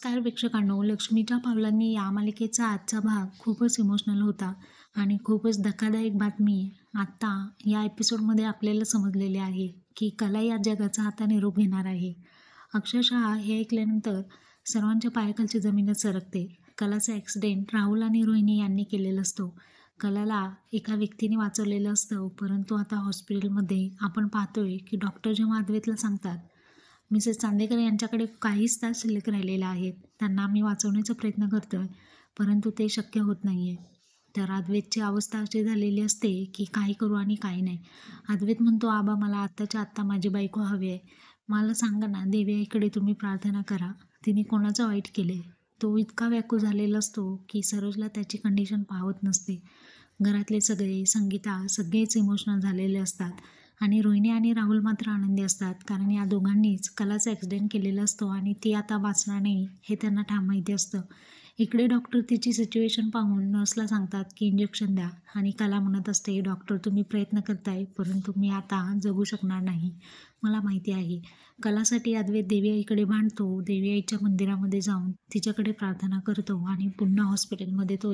नमस्कार प्रेक्षकांनो, लक्ष्मीच्या पावलांनी या मालिकेचा आजचा भाग खूपच इमोशनल होता आणि खूपच धक्कादायक बातमी आत्ता या एपिसोडमध्ये आपल्याला समजलेली आहे की कला या जगाचा आता निरोप घेणार आहे. अक्षरशः हे ऐकल्यानंतर सर्वांच्या पायाखालची जमीनच सरकते. कलाचा ॲक्सिडेंट राहुल आणि रोहिणी यांनी केलेला असतो. कलाला एका व्यक्तीने वाचवलेलं असतं, परंतु आता हॉस्पिटलमध्ये आपण पाहतोय की डॉक्टर जेव्हा अद्वैतला सांगतात, मिसेस चांदेकर यांच्याकडे काहीच तास शिल्लक राहिलेले आहेत. त्यांना आम्ही वाचवण्याचा प्रयत्न करतोय, परंतु ते शक्य होत नाही आहे. तर अद्वैतची अवस्था अशी झालेली असते की काही करू आणि काही नाही. अद्वैत म्हणतो, आबा मला आत्ताच्या आत्ता माझी बायको हवी आहे. मला सांगा ना, देवी आईकडे तुम्ही प्रार्थना करा. तिने कोणाचं वाईट केले. तो इतका व्याकुळ झालेला असतो की सरोजला त्याची कंडिशन पाहत नसते. घरातले सगळे, संगीता सगळेच इमोशनल झालेले असतात आणि रोहिणी आणि राहुल मात्र आनंदी असतात, कारण या दोघांनीच कलाचा ॲक्सिडेंट केलेला असतो आणि ती आता वाचणार नाही हे त्यांना ठाम माहिती असतं. इकडे डॉक्टर तिची सिच्युएशन पाहून नर्सला सांगतात की इंजेक्शन द्या आणि कला म्हणत असते, डॉक्टर तुम्ही प्रयत्न करताय, परंतु मी आता जगू शकणार नाही. मला माहिती आहे. कलासाठी अद्वैत देवी आईकडे भांडतो. देवी आईच्या मंदिरामध्ये जाऊन तिच्याकडे प्रार्थना करतो आणि पुन्हा हॉस्पिटलमध्ये तो